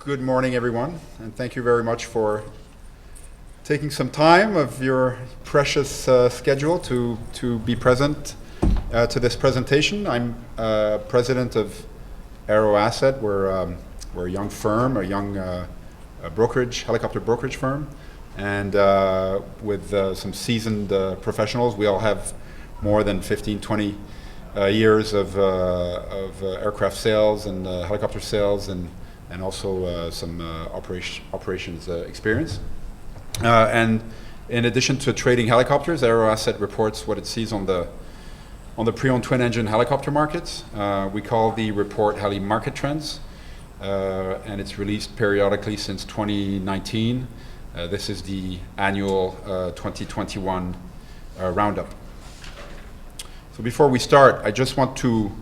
Good morning, everyone, and thank you very much for taking some time of your precious schedule to be present to this presentation. I'm president of Aero Asset. We're a young firm, a young helicopter brokerage firm, and with some seasoned professionals. We all have more than 15, 20 years of aircraft sales and helicopter sales and also some operations experience. And in addition to trading helicopters, Aero Asset reports what it sees on the pre-owned twin-engine helicopter markets. We call the report Heli Market Trends, and it's released periodically since 2019. This is the annual 2021 roundup. So before we start, I just want to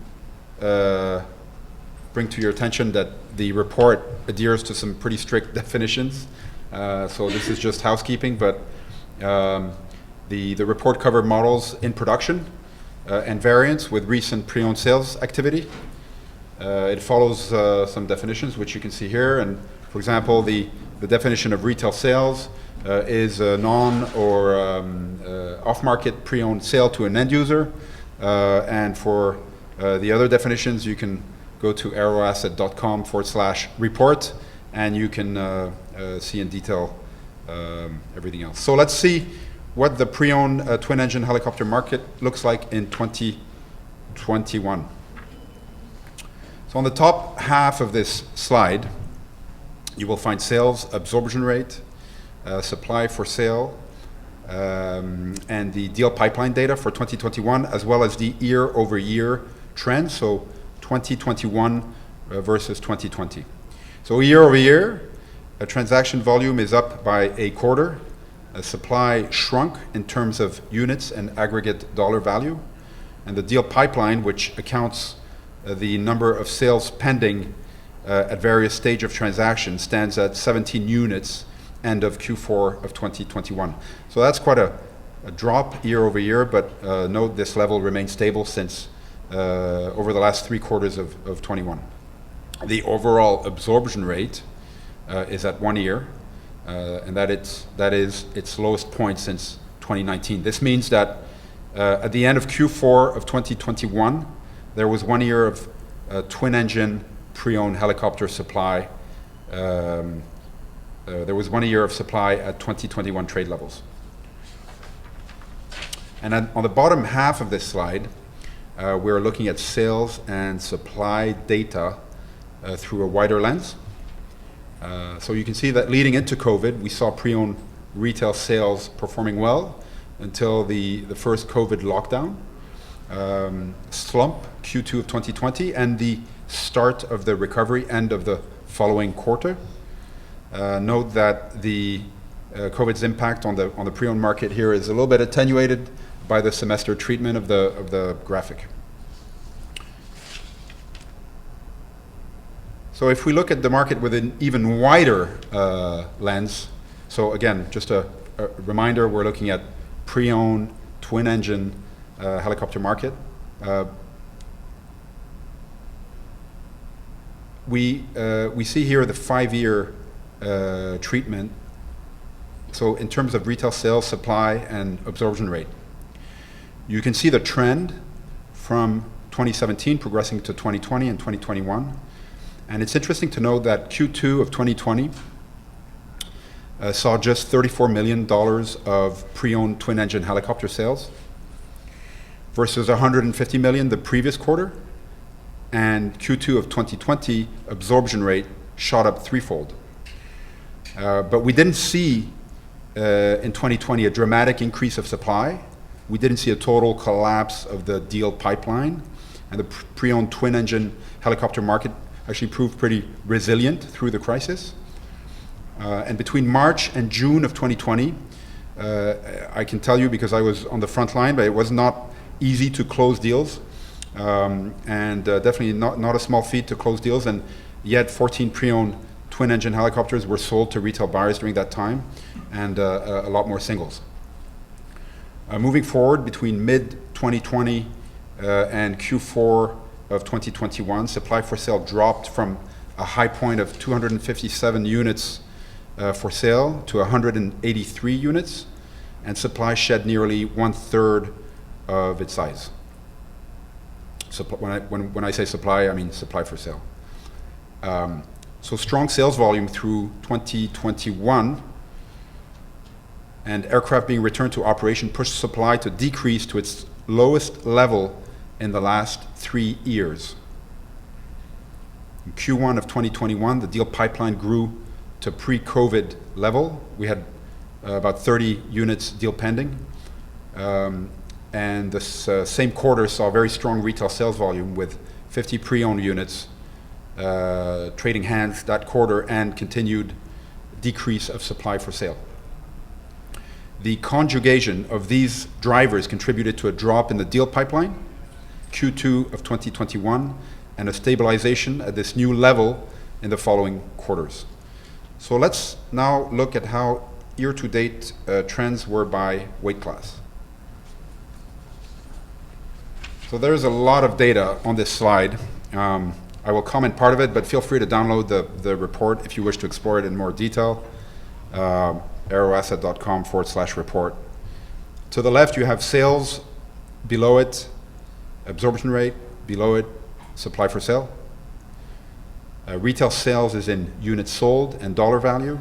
bring to your attention that the report adheres to some pretty strict definitions. So this is just housekeeping, but the report covered models in production and variants with recent pre-owned sales activity. It follows some definitions, which you can see here. And for example, the definition of retail sales is a non or off-market pre-owned sale to an end user. And for the other definitions, you can go to aeroasset.com/report, and you can see in detail everything else. So let's see what the pre-owned twin-engine helicopter market looks like in 2021. So on the top half of this slide, you will find sales, absorption rate, supply for sale, and the deal pipeline data for 2021, as well as the year-over-year trend. So 2021 versus 2020. So year over year, a transaction volume is up by a quarter. Supply shrunk in terms of units and aggregate dollar value. And the deal pipeline, which accounts the number of sales pending at various stages of transaction, stands at 17 units end of Q4 of 2021. So that's quite a drop year over year, but note this level remains stable since over the last 3 quarters of 21. The overall absorption rate is at 1 year, and that is its lowest point since 2019. This means that at the end of Q4 of 2021, there was 1 year of twin-engine pre-owned helicopter supply. There was 1 year of supply at 2021 trade levels. And on the bottom half of this slide, we're looking at sales and supply data through a wider lens. So you can see that leading into COVID, we saw pre-owned retail sales performing well until the first COVID lockdown, slump Q2 of 2020, and the start of the recovery end of the following quarter. Note that the COVID's impact on the pre-owned market here is a little bit attenuated by the semester treatment of the graphic. So if we look at the market with an even wider lens, so again, just a reminder, we're looking at pre-owned twin-engine helicopter market. We see here the 5-year treatment. So in terms of retail sales, supply, and absorption rate. You can see the trend from 2017 progressing to 2020 and 2021. And it's interesting to note that Q2 of 2020 saw just $34 million of pre-owned twin-engine helicopter sales versus $150 million the previous quarter. And Q2 of 2020 absorption rate shot up threefold. But we didn't see in 2020 a dramatic increase of supply. We didn't see a total collapse of the deal pipeline, and the pre-owned twin-engine helicopter market actually proved pretty resilient through the crisis. And between March and June of 2020, I can tell you because I was on the front line, but it was not easy to close deals, and definitely not a small feat to close deals. And yet 14 pre-owned twin-engine helicopters were sold to retail buyers during that time, and a lot more singles. Moving forward, between mid-2020 and Q4 of 2021, supply for sale dropped from a high point of 257 units for sale to 183 units, and supply shed nearly 1/3 of its size. When I say supply, I mean supply for sale. So strong sales volume through 2021 and aircraft being returned to operation pushed supply to decrease to its lowest level in the last 3 years. In Q1 of 2021, the deal pipeline grew to pre-COVID level. We had about 30 units deal pending. And this same quarter saw very strong retail sales volume with 50 pre-owned units trading hands that quarter and continued decrease of supply for sale. The conjugation of these drivers contributed to a drop in the deal pipeline, Q2 of 2021, and a stabilization at this new level in the following quarters. So let's now look at how year-to-date trends were by weight class. So there's a lot of data on this slide. I will comment part of it, but feel free to download the report if you wish to explore it in more detail. aeroasset.com/report. To the left, you have sales, below it, absorption rate, below it, supply for sale. Retail sales is in units sold and dollar value.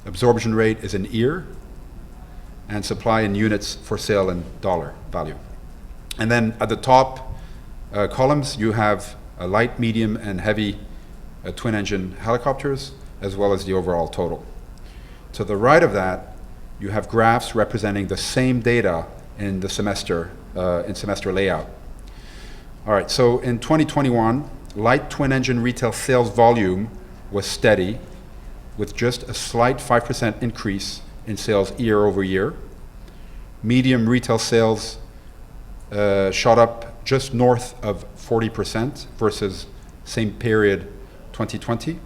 Absorption rate is in year, and supply in units for sale and dollar value. And then at the top columns, you have light, medium, and heavy twin-engine helicopters, as well as the overall total. To the right of that, you have graphs representing the same data in the semester layout. All right, so in 2021, light twin-engine retail sales volume was steady, with just a slight 5% increase in sales year over year. Medium retail sales shot up just north of 40% versus same period 2020.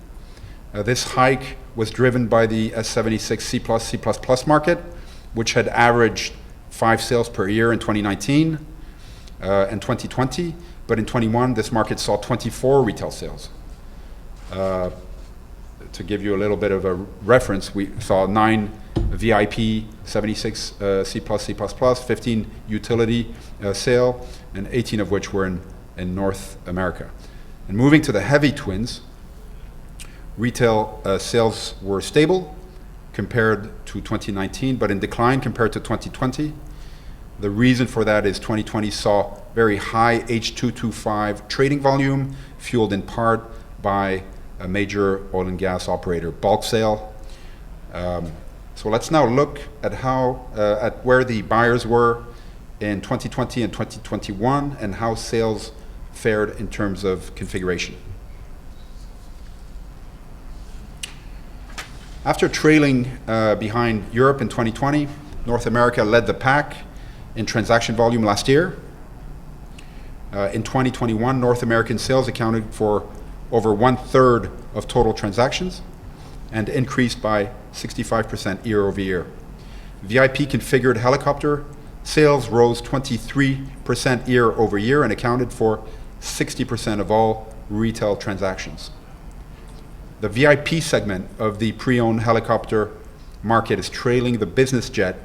This hike was driven by the S76 C++ market, which had averaged 5 sales per year in 2019 and 2020, but in 21 this market saw 24 retail sales. To give you a little bit of a reference, we saw 9 VIP 76 C++, 15 utility sale, and 18 of which were in North America. And moving to the heavy twins, retail sales were stable compared to 2019, but in decline compared to 2020. The reason for that is 2020 saw very high H225 trading volume, fueled in part by a major oil and gas operator bulk sale. So let's now look at at where the buyers were in 2020 and 2021 and how sales fared in terms of configuration. After trailing behind Europe in 2020, North America led the pack in transaction volume last year. In 2021, North American sales accounted for over 1/3 of total transactions and increased by 65% year over year. VIP configured helicopter sales rose 23% year over year and accounted for 60% of all retail transactions. The VIP segment of the pre-owned helicopter market is trailing the business jet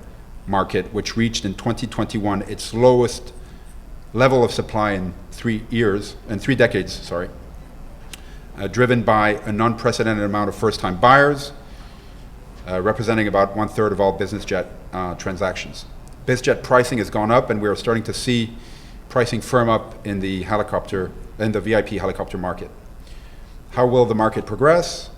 market, which reached in 2021 its lowest level of supply in 3 decades, driven by an unprecedented amount of first-time buyers, representing about 1/3 of all business jet transactions. Biz jet pricing has gone up, and we are starting to see pricing firm up in the VIP helicopter market. How will the market progress?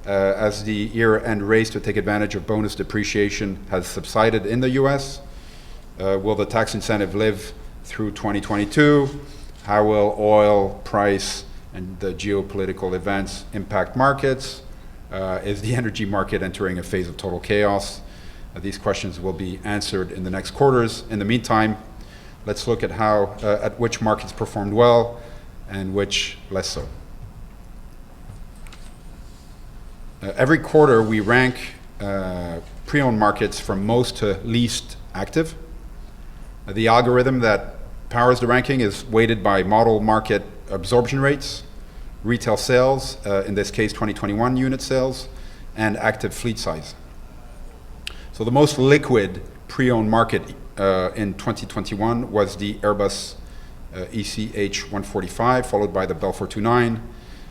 As the year-end race to take advantage of bonus depreciation has subsided in the US, will the tax incentive live through 2022? How will oil price and the geopolitical events impact markets? Is the energy market entering a phase of total chaos? These questions will be answered in the next quarters. In the meantime, let's look at at which markets performed well and which less so. Every quarter we rank pre-owned markets from most to least active. The algorithm that powers the ranking is weighted by model market absorption rates, retail sales, in this case 2021 unit sales, and active fleet size. So the most liquid pre-owned market in 2021 was the Airbus ECH 145, followed by the Bell 429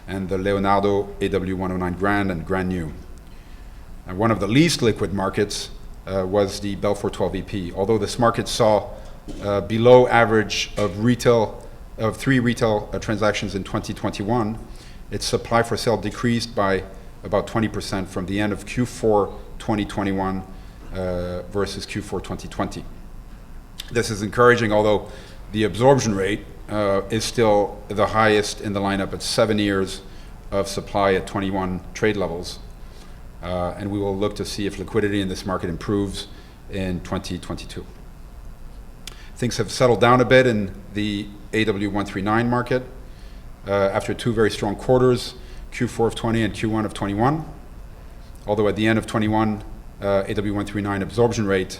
and the Leonardo AW109 Grand and Grand New. And one of the least liquid markets was the Bell 412 EP. Although this market saw below average of three retail transactions in 2021, its supply for sale decreased by about 20% from the end of Q4 2021 versus Q4 2020. This is encouraging, although the absorption rate is still the highest in the lineup at 7 years of supply at 21 trade levels. And we will look to see if liquidity in this market improves in 2022. Things have settled down a bit in the AW139 market after two very strong quarters, Q4 of 20 and Q1 of 21. Although at the end of 21, AW139 absorption rate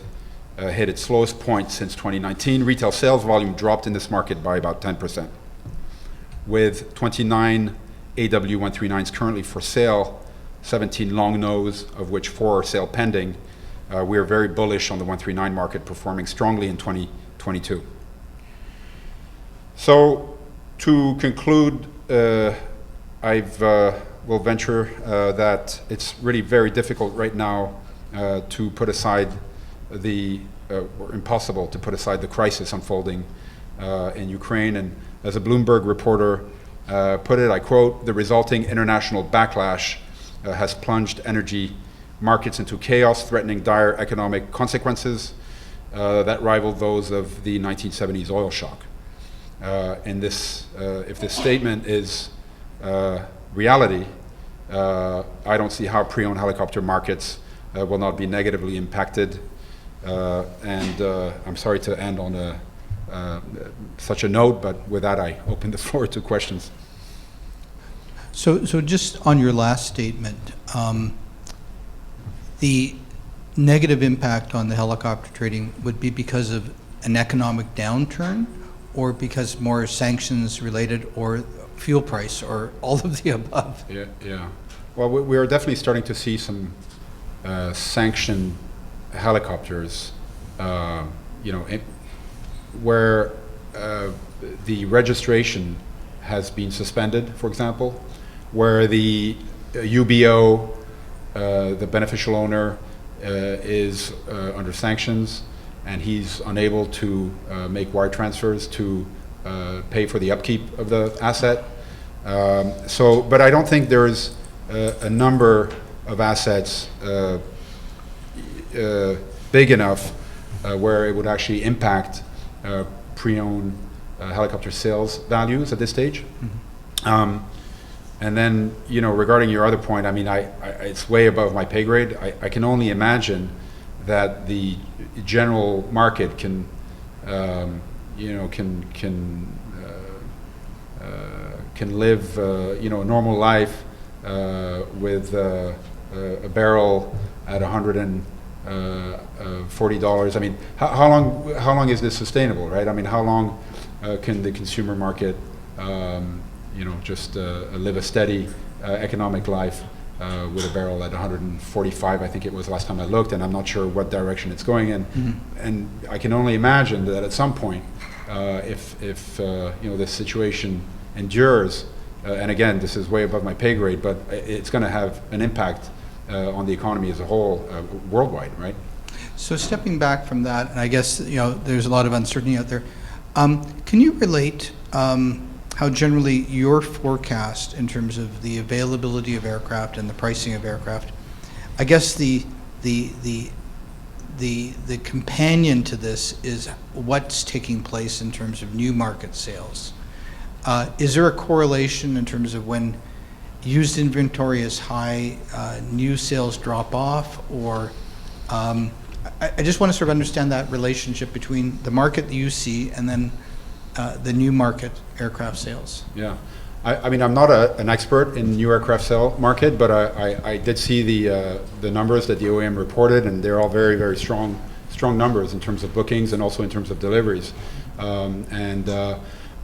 hit its lowest point since 2019. Retail sales volume dropped in this market by about 10%. With 29 AW139s currently for sale, 17 long nose, of which 4 are sale pending, we are very bullish on the 139 market performing strongly in 2022. So to conclude, will venture that it's really very difficult right now to put aside or impossible to put aside the crisis unfolding in Ukraine. And as a Bloomberg reporter put it, I quote, "The resulting international backlash has plunged energy markets into chaos, threatening dire economic consequences that rival those of the 1970s oil shock." And if this statement is reality, I don't see how pre-owned helicopter markets will not be negatively impacted. And I'm sorry to end on such a note, but with that I open the floor to questions. So just on your last statement, the negative impact on the helicopter trading would be because of an economic downturn, or because more sanctions related, or fuel price, or all of the above? Yeah. Well, we are definitely starting to see some sanctioned helicopters, where the registration has been suspended, for example, where the UBO, the beneficial owner, is under sanctions, and he's unable to make wire transfers to pay for the upkeep of the asset. But I don't think there's a number of assets big enough where it would actually impact pre-owned helicopter sales values at this stage. Mm-hmm. And then, regarding your other point, I mean, it's way above my pay grade. I can only imagine that the general market can live, a normal life with a barrel at $140. I mean, how long is this sustainable, right? I mean, how long can the consumer market, just live a steady economic life with a barrel at 145? I think it was last time I looked, and I'm not sure what direction it's going in. Mm-hmm. And I can only imagine that at some point, if this situation endures, and again, this is way above my pay grade, but it's going to have an impact on the economy as a whole, worldwide, right? So stepping back from that, and I guess there's a lot of uncertainty out there. Can you relate how generally your forecast in terms of the availability of aircraft and the pricing of aircraft? I guess the companion to this is what's taking place in terms of new market sales. Is there a correlation in terms of when used inventory is high, new sales drop off, or I just want to sort of understand that relationship between the market that you see and then the new market aircraft sales. Yeah, I mean, I'm not an expert in new aircraft sale market, but I did see the numbers that the OEM reported, and they're all very, very strong numbers in terms of bookings and also in terms of deliveries.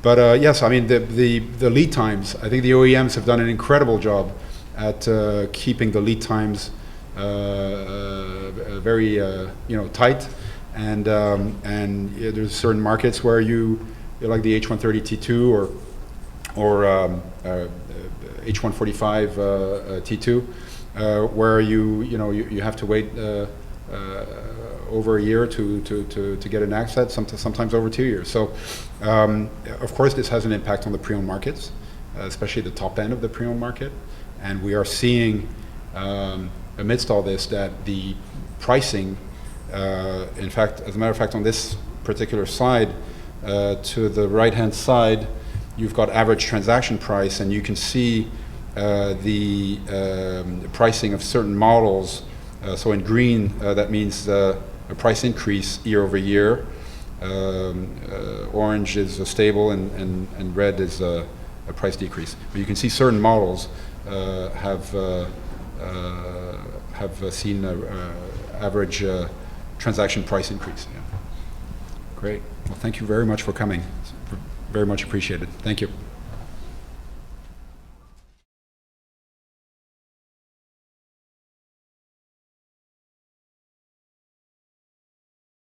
But yes, I mean, the lead times, I think the OEMs have done an incredible job at keeping the lead times very tight, and yeah, there's certain markets where you like the H130 T2 or H145 T2, where you have to wait over a year to get an asset, sometimes over 2 years. So of course this has an impact on the pre-owned markets, especially the top end of the pre-owned market, and we are seeing amidst all this that the pricing, in fact, as a matter of fact, on this particular slide, to the right-hand side, you've got average transaction price, and you can see the pricing of certain models. So in green, that means a price increase year over year. Orange is stable, and red is a price decrease. But you can see certain models have seen average transaction price increase. Yeah. Great. Well, thank you very much for coming. It's very much appreciated. Thank you.